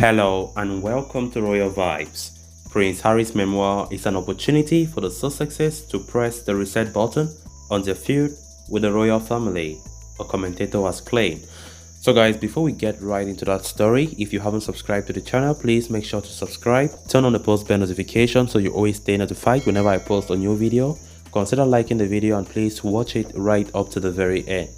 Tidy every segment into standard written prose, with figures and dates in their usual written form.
Hello and welcome to Royal Vibes. Prince Harry's memoir is an opportunity for the Sussexes to press the reset button on their feud with the royal family, a commentator has claimed. So guys, before we get right into that story, if you haven't subscribed to the channel, please make sure to subscribe, turn on the post bell notification so you always stay notified whenever I post a new video. Consider liking the video and please watch it right up to the very end.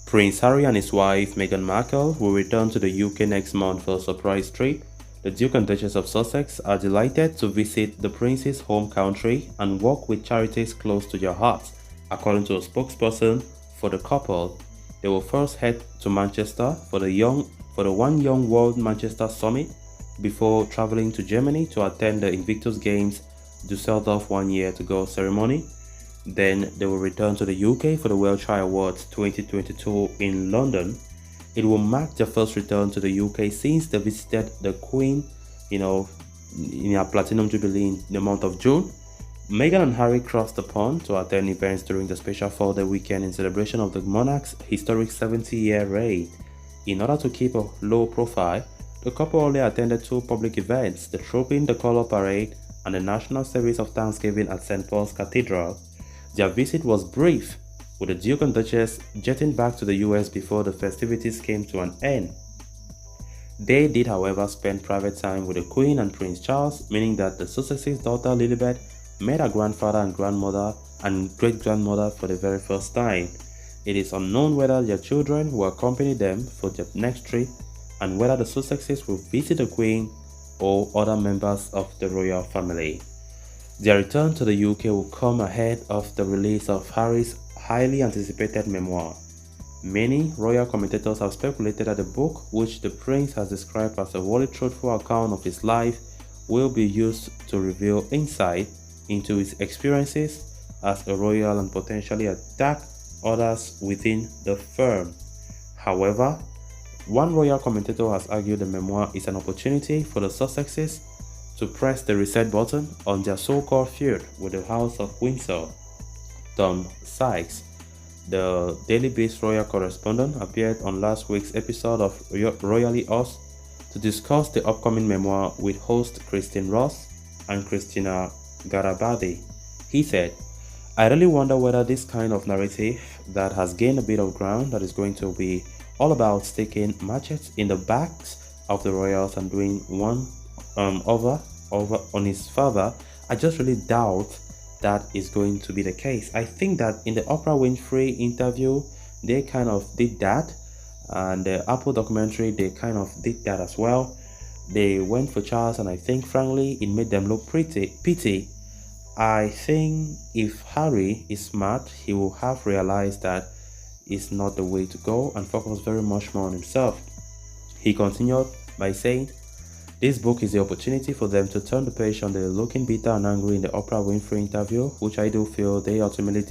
Prince Harry and his wife Meghan Markle will return to the UK next month for a surprise trip. The Duke and Duchess of Sussex are delighted to visit the Prince's home country and work with charities close to their hearts. According to a spokesperson for the couple, they will first head to Manchester for the One Young World Manchester Summit before traveling to Germany to attend the Invictus Games Düsseldorf 1 year to go ceremony. Then they will return to the UK for the Welshire Awards 2022 in London. It will mark their first return to the UK since they visited the Queen, in her Platinum Jubilee in the month of June. Meghan and Harry crossed the pond to attend events during the special 4-day weekend in celebration of the monarch's historic 70-year reign. In order to keep a low profile, the couple only attended 2 public events, the Trooping the Colour Parade and the National Service of Thanksgiving at St. Paul's Cathedral. Their visit was brief, with the Duke and Duchess jetting back to the US before the festivities came to an end. They did, however, spend private time with the Queen and Prince Charles, meaning that the Sussex's daughter Lilibet met her grandfather and grandmother and great-grandmother for the very first time. It is unknown whether their children will accompany them for their next trip and whether the Sussexes will visit the Queen or other members of the royal family. Their return to the UK will come ahead of the release of Harry's highly anticipated memoir. Many royal commentators have speculated that the book, which the prince has described as a wholly truthful account of his life, will be used to reveal insight into his experiences as a royal and potentially attack others within the firm. However, one royal commentator has argued the memoir is an opportunity for the Sussexes to press the reset button on their so-called feud with the House of Windsor. Tom Sykes, the Daily Beast royal correspondent, appeared on last week's episode of Royally Us to discuss the upcoming memoir with host Christine Ross and Christina Garabadi. He said, "I really wonder whether this kind of narrative that has gained a bit of ground that is going to be all about sticking machetes in the backs of the royals and doing one over on his father. I just really doubt that is going to be the case. I think that in the Oprah Winfrey interview, they kind of did that, and the Apple documentary, they kind of did that as well. They went for Charles, and I think, frankly, it made them look pretty. I think if Harry is smart, he will have realized that it's not the way to go and focus very much more on himself." He continued by saying, "This book is the opportunity for them to turn the page on the looking bitter and angry in the Oprah Winfrey interview, which I do feel they ultimately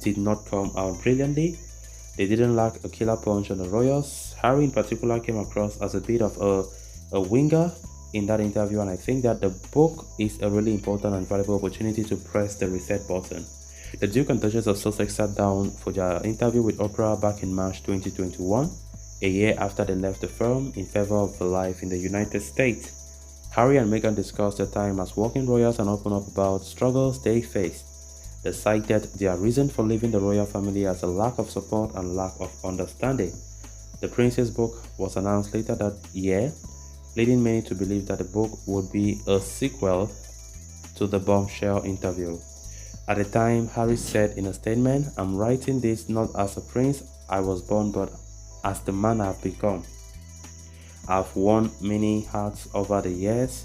did not come out brilliantly. They didn't lack a killer punch on the royals. Harry in particular came across as a bit of a winger in that interview, and I think that the book is a really important and valuable opportunity to press the reset button." The Duke and Duchess of Sussex sat down for their interview with Oprah back in March 2021. A year after they left the firm in favor of a life in the United States. Harry and Meghan discussed their time as working royals and opened up about struggles they faced. They cited their reason for leaving the royal family as a lack of support and lack of understanding. The Prince's book was announced later that year, leading many to believe that the book would be a sequel to the bombshell interview. At the time, Harry said in a statement, "I'm writing this not as a prince I was born, but as the man I've become. I've won many hearts over the years,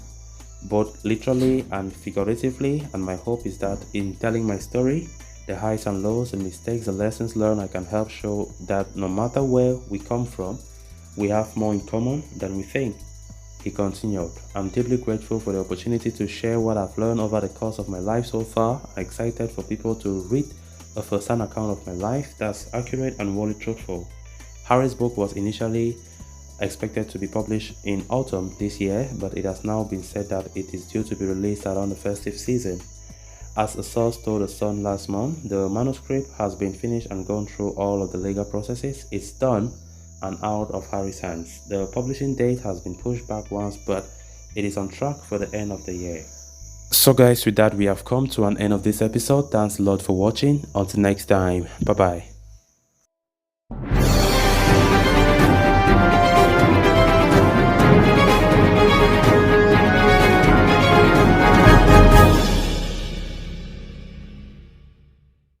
both literally and figuratively, and my hope is that in telling my story, the highs and lows, the mistakes, the lessons learned, I can help show that no matter where we come from, we have more in common than we think." He continued, "I'm deeply grateful for the opportunity to share what I've learned over the course of my life so far. I'm excited for people to read a first-hand account of my life that's accurate and wholly truthful." Harry's book was initially expected to be published in autumn this year, but it has now been said that it is due to be released around the festive season. As a source told The Sun last month, the manuscript has been finished and gone through all of the legal processes. It's done, and out of Harry's hands. The publishing date has been pushed back once, but it is on track for the end of the year. So guys, with that we have come to an end of this episode. Thanks a lot for watching. Until next time, bye bye.